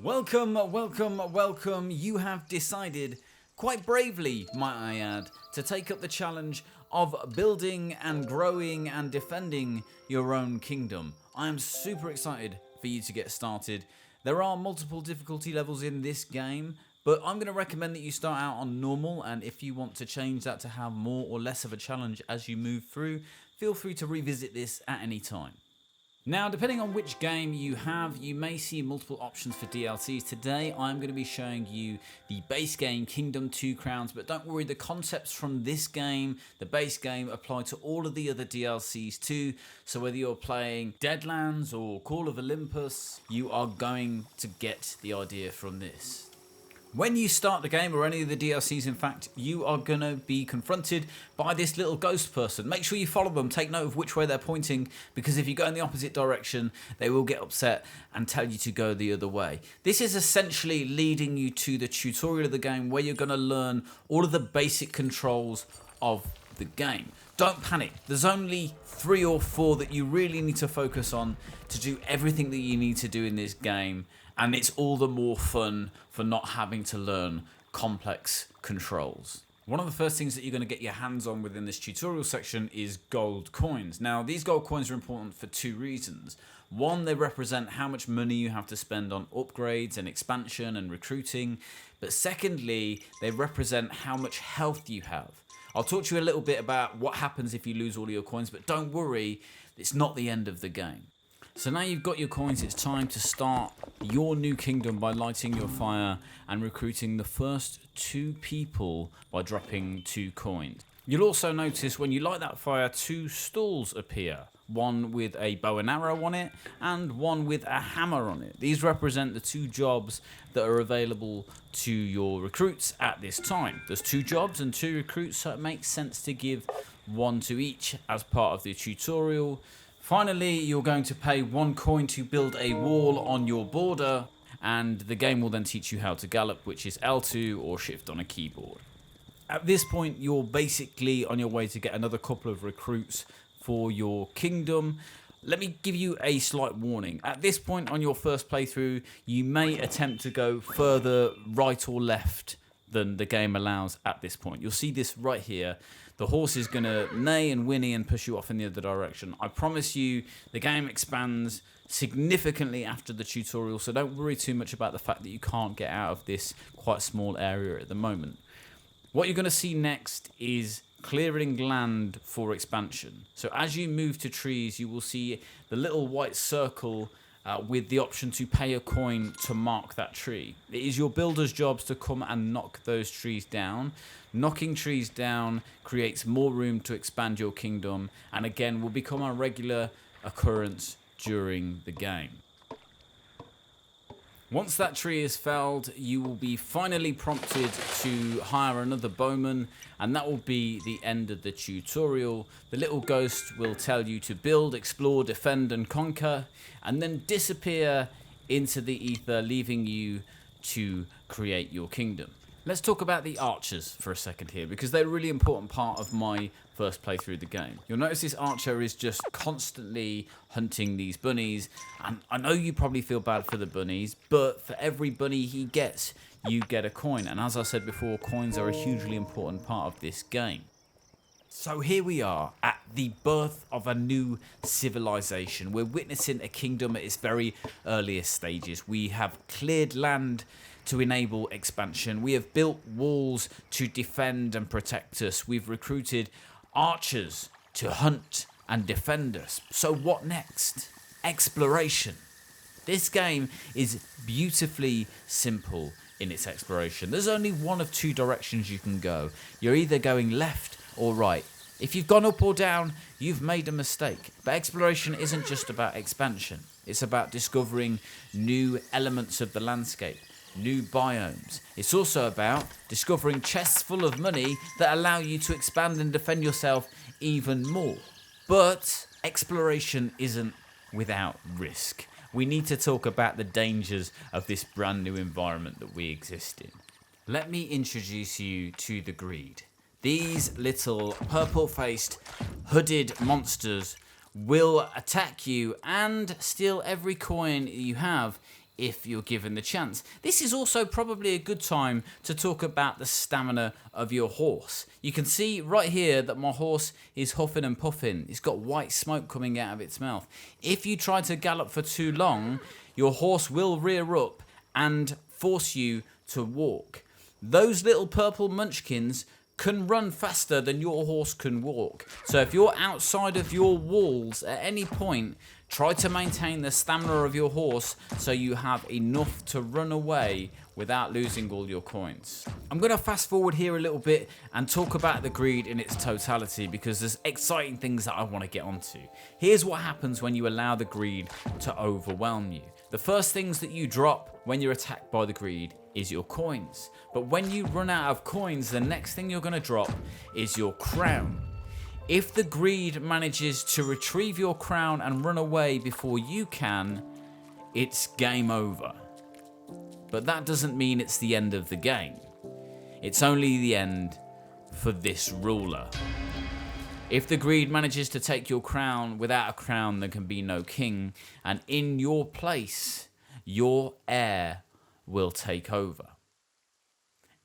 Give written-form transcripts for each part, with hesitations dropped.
Welcome, welcome, welcome. You have decided, quite bravely, might I add, to take up the challenge of building and growing and defending your own kingdom. I am super excited for you to get started. There are multiple difficulty levels in this game, but I'm going to recommend that you start out on normal, and if you want to change that to have more or less of a challenge as you move through, feel free to revisit this at any time. Now, depending on which game you have, you may see multiple options for DLCs. Today, I'm going to be showing you the base game, Kingdom 2 Crowns, but don't worry, the concepts from this game, the base game, apply to all of the other DLCs too. So whether you're playing Deadlands or Call of Olympus, you are going to get the idea from this. When you start the game, or any of the DLCs in fact, you are going to be confronted by this little ghost person. Make sure you follow them, take note of which way they're pointing, because if you go in the opposite direction, they will get upset and tell you to go the other way. This is essentially leading you to the tutorial of the game, where you're going to learn all of the basic controls of the game. Don't panic, there's only 3 or 4 that you really need to focus on to do everything that you need to do in this game. And it's all the more fun for not having to learn complex controls. One of the first things that you're going to get your hands on within this tutorial section is gold coins. Now, these gold coins are important for 2 reasons. One, they represent how much money you have to spend on upgrades and expansion and recruiting. But secondly, they represent how much health you have. I'll talk to you a little bit about what happens if you lose all of your coins, but don't worry, it's not the end of the game. So now you've got your coins, it's time to start your new kingdom by lighting your fire and recruiting the first 2 people by dropping 2 coins. You'll also notice when you light that fire, 2 stalls appear. One with a bow and arrow on it, and one with a hammer on it. These represent the 2 jobs that are available to your recruits at this time. There's 2 jobs and 2 recruits, so it makes sense to give 1 to each as part of the tutorial. Finally, you're going to pay 1 coin to build a wall on your border, and the game will then teach you how to gallop, which is L2 or shift on a keyboard. At this point, you're basically on your way to get another couple of recruits for your kingdom. Let me give you a slight warning. At this point on your first playthrough, you may attempt to go further right or left than the game allows at this point. You'll see this right here. The horse is going to neigh and whinny and push you off in the other direction. I promise you, the game expands significantly after the tutorial, so don't worry too much about the fact that you can't get out of this quite small area at the moment. What you're going to see next is clearing land for expansion. So as you move to trees, you will see the little white circle with the option to pay a coin to mark that tree. It is your builder's jobs to come and knock those trees down. Knocking trees down creates more room to expand your kingdom, and again will become a regular occurrence during the game. Once that tree is felled, you will be finally prompted to hire another bowman, and that will be the end of the tutorial. The little ghost will tell you to build, explore, defend and conquer, and then disappear into the ether, leaving you to create your kingdom. Let's talk about the archers for a second here, because they're a really important part of my first playthrough of the game. You'll notice this archer is just constantly hunting these bunnies, and I know you probably feel bad for the bunnies, but for every bunny he gets, you get a coin. And as I said before, coins are a hugely important part of this game. So here we are at the birth of a new civilization. We're witnessing a kingdom at its very earliest stages. We have cleared land to enable expansion. We have built walls to defend and protect us. We've recruited archers to hunt and defend us. So what next? Exploration. This game is beautifully simple in its exploration. There's only one of 2 directions you can go. You're either going left or right. If you've gone up or down, you've made a mistake. But exploration isn't just about expansion. It's about discovering new elements of the landscape, new biomes. It's also about discovering chests full of money that allow you to expand and defend yourself even more. But exploration isn't without risk. We need to talk about the dangers of this brand new environment that we exist in. Let me introduce you to the Greed. These little purple-faced, hooded monsters will attack you and steal every coin you have if you're given the chance. This is also probably a good time to talk about the stamina of your horse. You can see right here that my horse is huffing and puffing. It's got white smoke coming out of its mouth. If you try to gallop for too long, your horse will rear up and force you to walk. Those little purple munchkins can run faster than your horse can walk. So if you're outside of your walls at any point, try to maintain the stamina of your horse so you have enough to run away without losing all your coins. I'm going to fast forward here a little bit and talk about the greed in its totality because there's exciting things that I want to get onto. Here's what happens when you allow the greed to overwhelm you. The first things that you drop when you're attacked by the greed is your coins. But when you run out of coins, the next thing you're going to drop is your crown. If the greed manages to retrieve your crown and run away before you can, it's game over. But that doesn't mean it's the end of the game. It's only the end for this ruler. If the greed manages to take your crown, without a crown there can be no king, and in your place, your heir will take over.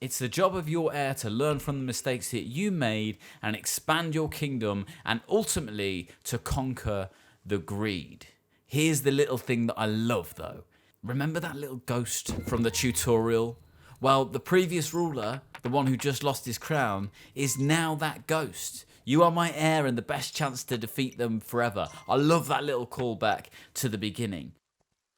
It's the job of your heir to learn from the mistakes that you made and expand your kingdom and ultimately to conquer the greed. Here's the little thing that I love though. Remember that little ghost from the tutorial? Well, the previous ruler, the one who just lost his crown, is now that ghost. You are my heir and the best chance to defeat them forever. I love that little callback to the beginning.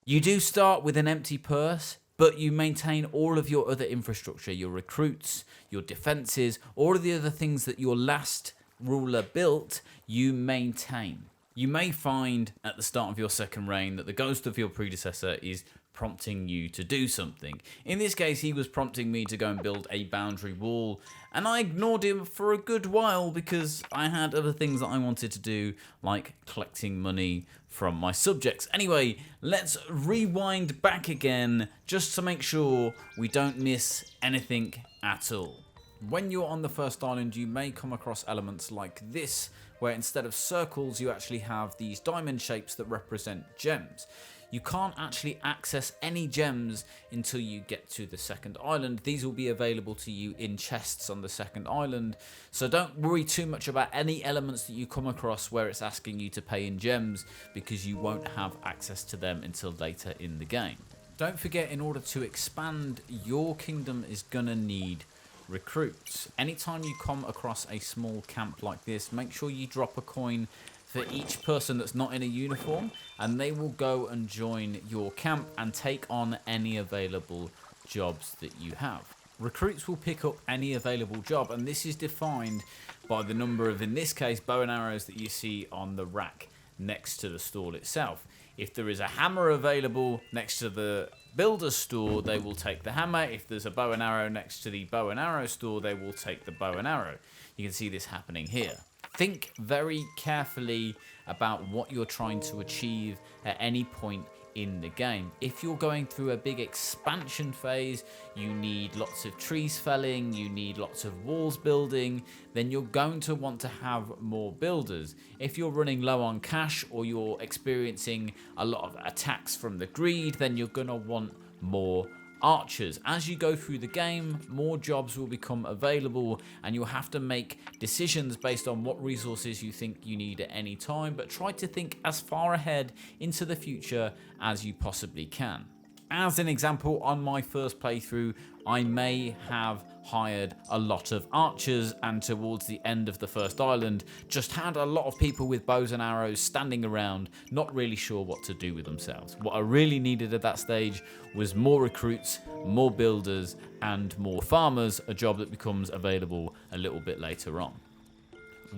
You do start with an empty purse, but you maintain all of your other infrastructure, your recruits, your defenses, all of the other things that your last ruler built, you maintain. You may find at the start of your second reign that the ghost of your predecessor is prompting you to do something. In this case, he was prompting me to go and build a boundary wall, and I ignored him for a good while because I had other things that I wanted to do, like collecting money from my subjects. Anyway, let's rewind back again just to make sure we don't miss anything at all. When you're on the first island, you may come across elements like this, where instead of circles, you actually have these diamond shapes that represent gems. You can't actually access any gems until you get to the second island. These will be available to you in chests on the second island. So don't worry too much about any elements that you come across where it's asking you to pay in gems, because you won't have access to them until later in the game. Don't forget, in order to expand, your kingdom is gonna need recruits. Anytime you come across a small camp like this, make sure you drop a coin for each person that's not in a uniform, and they will go and join your camp and take on any available jobs that you have. Recruits will pick up any available job, and this is defined by the number of, in this case, bow and arrows that you see on the rack next to the stall itself. If there is a hammer available next to the builder's store, they will take the hammer. If there's a bow and arrow next to the bow and arrow store, they will take the bow and arrow. You can see this happening here. Think very carefully about what you're trying to achieve at any point in the game. If you're going through a big expansion phase, you need lots of trees felling, you need lots of walls building, then you're going to want to have more builders. If you're running low on cash or you're experiencing a lot of attacks from the greed, then you're going to want more archers. As you go through the game, more jobs will become available and you'll have to make decisions based on what resources you think you need at any time, but try to think as far ahead into the future as you possibly can. As an example, on my first playthrough, I may have hired a lot of archers, and towards the end of the first island, just had a lot of people with bows and arrows standing around, not really sure what to do with themselves. What I really needed at that stage was more recruits, more builders, and more farmers, a job that becomes available a little bit later on.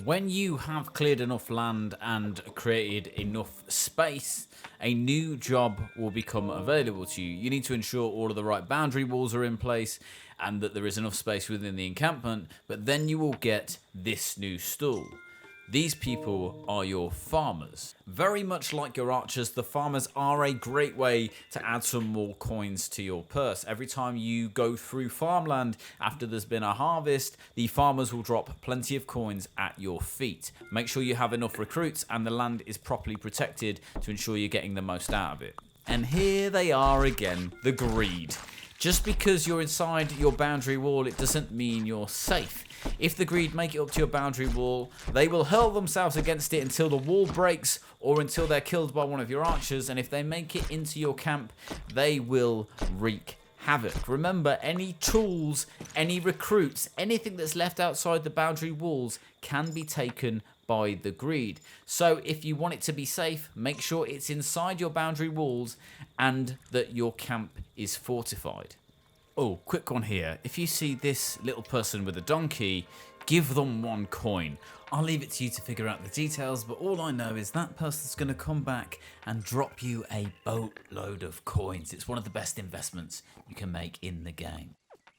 When you have cleared enough land and created enough space, a new job will become available to you. You need to ensure all of the right boundary walls are in place and that there is enough space within the encampment, but then you will get this new stall. These people are your farmers. Very much like your archers, the farmers are a great way to add some more coins to your purse. Every time you go through farmland after there's been a harvest, the farmers will drop plenty of coins at your feet. Make sure you have enough recruits and the land is properly protected to ensure you're getting the most out of it. And here they are again, the greed. Just because you're inside your boundary wall, it doesn't mean you're safe. If the greed make it up to your boundary wall, they will hurl themselves against it until the wall breaks or until they're killed by one of your archers. And if they make it into your camp, they will wreak havoc. Remember, any tools, any recruits, anything that's left outside the boundary walls can be taken by the greed. So if you want it to be safe, make sure it's inside your boundary walls and that your camp is fortified. Oh, quick one here. If you see this little person with a donkey, give them 1 coin. I'll leave it to you to figure out the details, but all I know is that person's going to come back and drop you a boatload of coins. It's one of the best investments you can make in the game.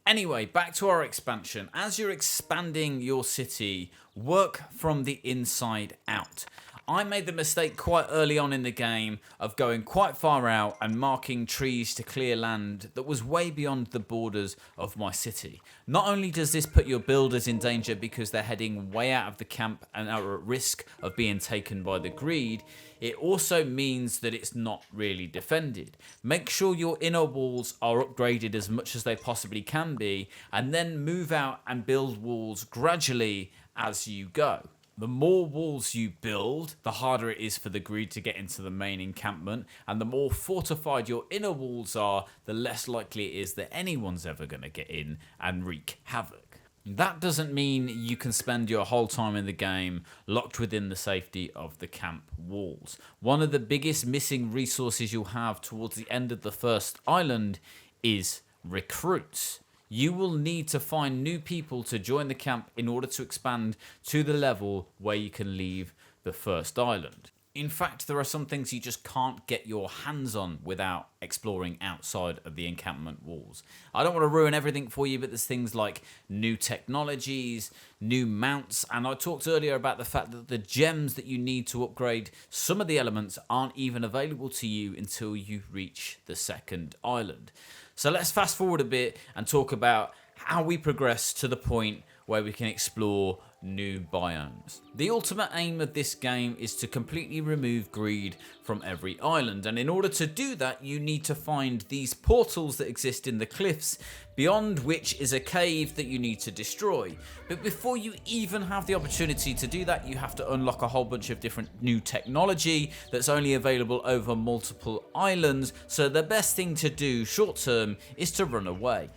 Anyway, back to our expansion. As you're expanding your city, work from the inside out. I made the mistake quite early on in the game of going quite far out and marking trees to clear land that was way beyond the borders of my city. Not only does this put your builders in danger because they're heading way out of the camp and are at risk of being taken by the greed, it also means that it's not really defended. Make sure your inner walls are upgraded as much as they possibly can be, and then move out and build walls gradually as you go. The more walls you build, the harder it is for the greed to get into the main encampment, and the more fortified your inner walls are, the less likely it is that anyone's ever going to get in and wreak havoc. That doesn't mean you can spend your whole time in the game locked within the safety of the camp walls. One of the biggest missing resources you'll have towards the end of the first island is recruits. You will need to find new people to join the camp in order to expand to the level where you can leave the first island. In fact, there are some things you just can't get your hands on without exploring outside of the encampment walls. I don't want to ruin everything for you, but there's things like new technologies, new mounts, and I talked earlier about the fact that the gems that you need to upgrade some of the elements aren't even available to you until you reach the second island. So let's fast forward a bit and talk about how we progress to the point where we can explore new biomes. The ultimate aim of this game is to completely remove greed from every island, and in order to do that you need to find these portals that exist in the cliffs, beyond which is a cave that you need to destroy. But before you even have the opportunity to do that, you have to unlock a whole bunch of different new technology that's only available over multiple islands, so the best thing to do short term is to run away.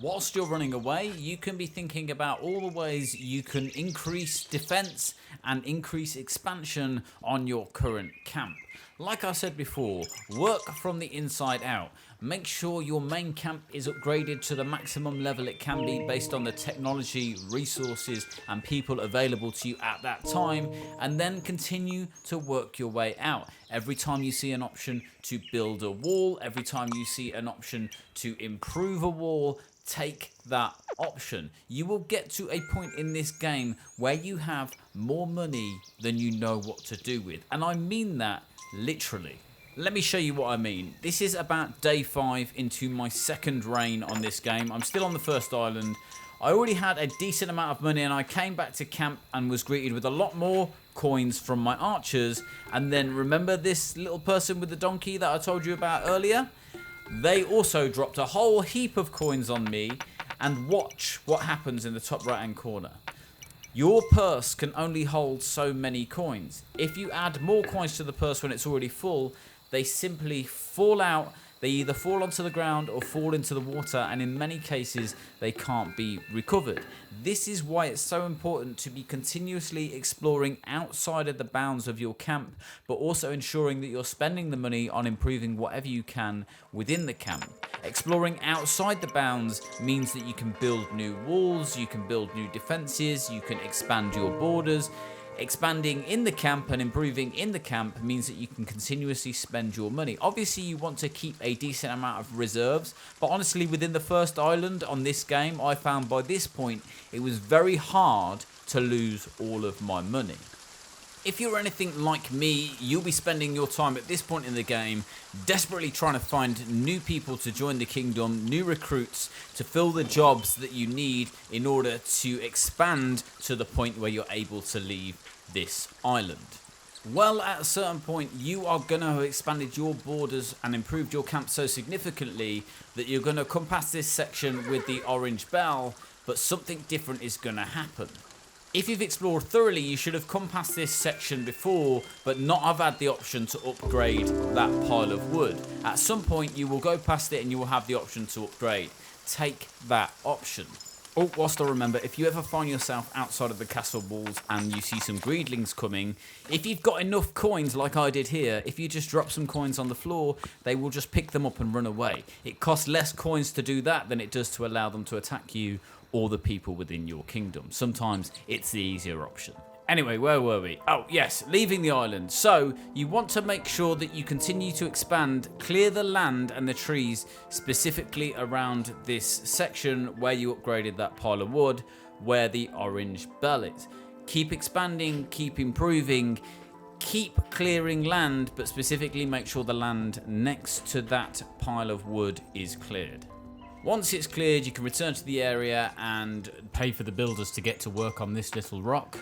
Whilst you're running away, you can be thinking about all the ways you can increase defense and increase expansion on your current camp. Like I said before, work from the inside out. Make sure your main camp is upgraded to the maximum level it can be based on the technology, resources and people available to you at that time, and then continue to work your way out. Every time you see an option to build a wall, every time you see an option to improve a wall, take that option. You will get to a point in this game where you have more money than you know what to do with. And I mean that literally. Let me show you what I mean. This is about day 5 into my second reign on this game. I'm still on the first island. I already had a decent amount of money and I came back to camp and was greeted with a lot more coins from my archers. And then remember this little person with the donkey that I told you about earlier? They also dropped a whole heap of coins on me, and watch what happens in the top right hand corner. Your purse can only hold so many coins. If you add more coins to the purse when it's already full, they simply fall out. They either fall onto the ground or fall into the water, and in many cases they can't be recovered. This is why it's so important to be continuously exploring outside of the bounds of your camp, but also ensuring that you're spending the money on improving whatever you can within the camp. Exploring outside the bounds means that you can build new walls, you can build new defenses, you can expand your borders. Expanding in the camp and improving in the camp means that you can continuously spend your money. Obviously, you want to keep a decent amount of reserves, but honestly, within the first island on this game, I found by this point, it was very hard to lose all of my money. If you're anything like me, you'll be spending your time at this point in the game desperately trying to find new people to join the kingdom, new recruits to fill the jobs that you need in order to expand to the point where you're able to leave this island. Well, at a certain point, you are going to have expanded your borders and improved your camp so significantly that you're going to come past this section with the orange bell, but something different is going to happen. If you've explored thoroughly, you should have come past this section before, but not have had the option to upgrade that pile of wood. At some point, you will go past it and you will have the option to upgrade. Take that option. Oh, whilst I remember, if you ever find yourself outside of the castle walls and you see some greedlings coming, if you've got enough coins like I did here, if you just drop some coins on the floor, they will just pick them up and run away. It costs less coins to do that than it does to allow them to attack you or the people within your kingdom. Sometimes it's the easier option. Anyway, where were we? Oh, yes, leaving the island. So, you want to make sure that you continue to expand, clear the land and the trees, specifically around this section where you upgraded that pile of wood, where the orange bell is. Keep expanding, keep improving, keep clearing land, but specifically make sure the land next to that pile of wood is cleared. Once it's cleared, you can return to the area and pay for the builders to get to work on this little rock.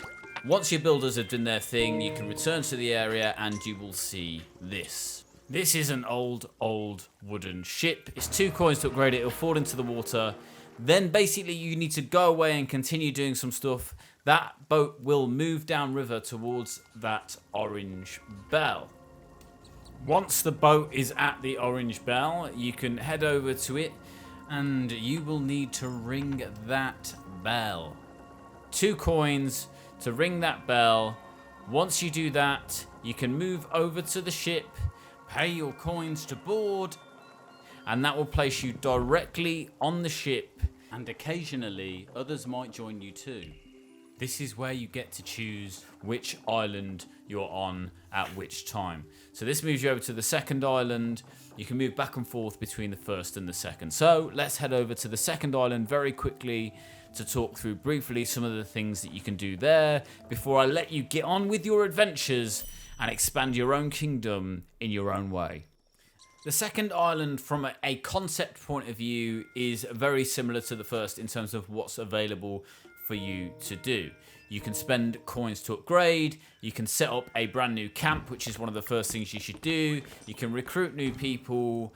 Once your builders have done their thing, you can return to the area and you will see this. This is an old wooden ship. It's 2 coins to upgrade it. It'll fall into the water. Then basically you need to go away and continue doing some stuff. That boat will move downriver towards that orange bell. Once the boat is at the orange bell, you can head over to it and you will need to ring that bell. 2 coins to ring that bell. Once you do that, you can move over to the ship, pay your coins to board, and that will place you directly on the ship, and occasionally others might join you too. This is where you get to choose which island you're on at which time. So this moves you over to the second island. You can move back and forth between the first and the second. So let's head over to the second island very quickly to talk through briefly some of the things that you can do there before I let you get on with your adventures and expand your own kingdom in your own way. The second island, from a concept point of view, is very similar to the first in terms of what's available for you to do. You can spend coins to upgrade, you can set up a brand new camp, which is one of the first things you should do, you can recruit new people.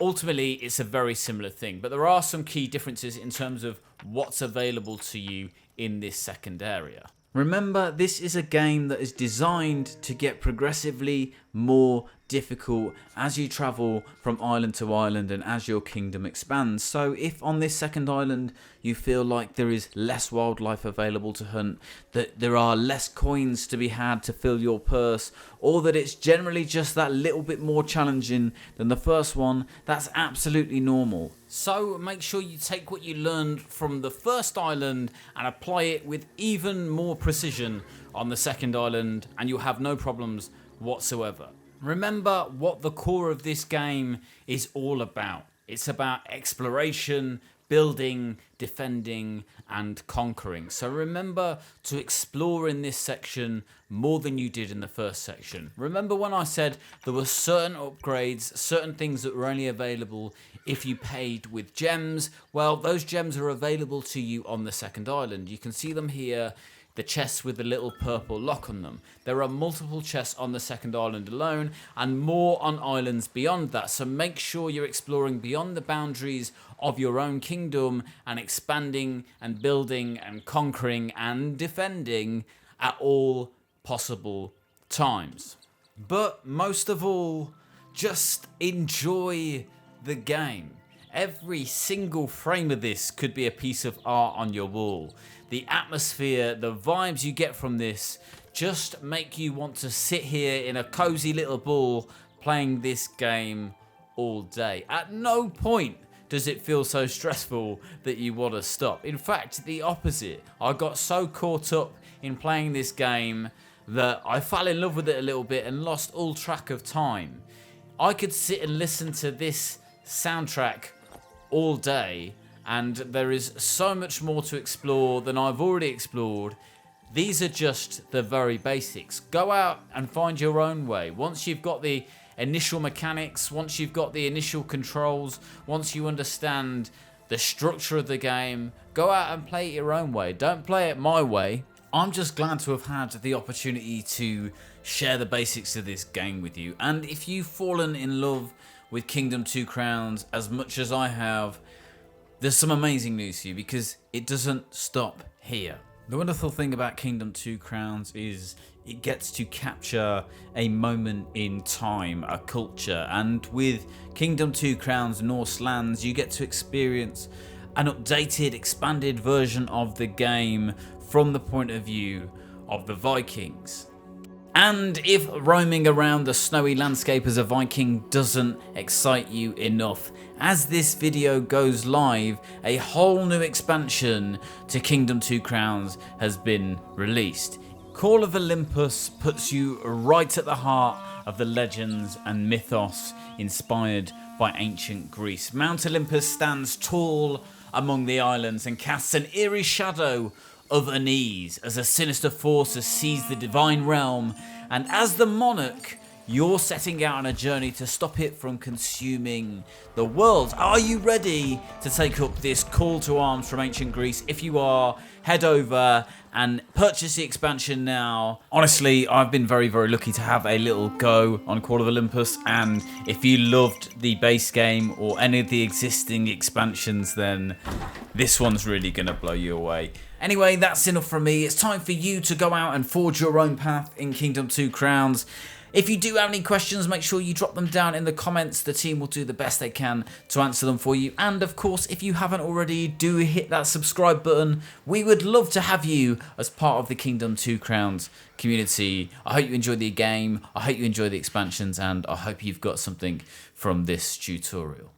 Ultimately, it's a very similar thing, but there are some key differences in terms of what's available to you in this second area. Remember, this is a game that is designed to get progressively more difficult as you travel from island to island and as your kingdom expands. So if on this second island you feel like there is less wildlife available to hunt, that there are less coins to be had to fill your purse, or that it's generally just that little bit more challenging than the first one, that's absolutely normal. So make sure you take what you learned from the first island and apply it with even more precision on the second island, and you'll have no problems whatsoever. Remember what the core of this game is all about. It's about exploration, building, defending, and conquering. So remember to explore in this section more than you did in the first section. Remember when I said there were certain upgrades, certain things that were only available if you paid with gems? Well, those gems are available to you on the second island. You can see them here. The chests with the little purple lock on them. There are multiple chests on the second island alone and more on islands beyond that. So make sure you're exploring beyond the boundaries of your own kingdom and expanding and building and conquering and defending at all possible times. But most of all, just enjoy the game. Every single frame of this could be a piece of art on your wall. The atmosphere, the vibes you get from this just make you want to sit here in a cozy little ball playing this game all day. At no point does it feel so stressful that you want to stop. In fact, the opposite. I got so caught up in playing this game that I fell in love with it a little bit and lost all track of time. I could sit and listen to this soundtrack all day, and there is so much more to explore than I've already explored. These are just the very basics. Go out and find your own way. Once you've got the initial mechanics, once you've got the initial controls, once you understand the structure of the game, go out and play it your own way. Don't play it my way. I'm just glad to have had the opportunity to share the basics of this game with you. And if you've fallen in love with Kingdom 2 Crowns as much as I have, there's some amazing news for you, because it doesn't stop here. The wonderful thing about Kingdom 2 Crowns is it gets to capture a moment in time, a culture, and with Kingdom 2 Crowns Norse Lands, you get to experience an updated, expanded version of the game from the point of view of the Vikings. And if roaming around the snowy landscape as a Viking doesn't excite you enough, as this video goes live, a whole new expansion to Kingdom 2 Crowns has been released. Call of Olympus puts you right at the heart of the legends and mythos inspired by ancient Greece. Mount Olympus stands tall among the islands and casts an eerie shadow of unease as a sinister force has seized the divine realm, and as the monarch, you're setting out on a journey to stop it from consuming the world. Are you ready to take up this call to arms from ancient Greece? If you are, head over and purchase the expansion now. Honestly, I've been very, very lucky to have a little go on Call of Olympus, and if you loved the base game or any of the existing expansions, then this one's really gonna blow you away. Anyway, that's enough from me. It's time for you to go out and forge your own path in Kingdom 2 Crowns. If you do have any questions, make sure you drop them down in the comments. The team will do the best they can to answer them for you. And of course, if you haven't already, do hit that subscribe button. We would love to have you as part of the Kingdom 2 Crowns community. I hope you enjoyed the game. I hope you enjoy the expansions, and I hope you've got something from this tutorial.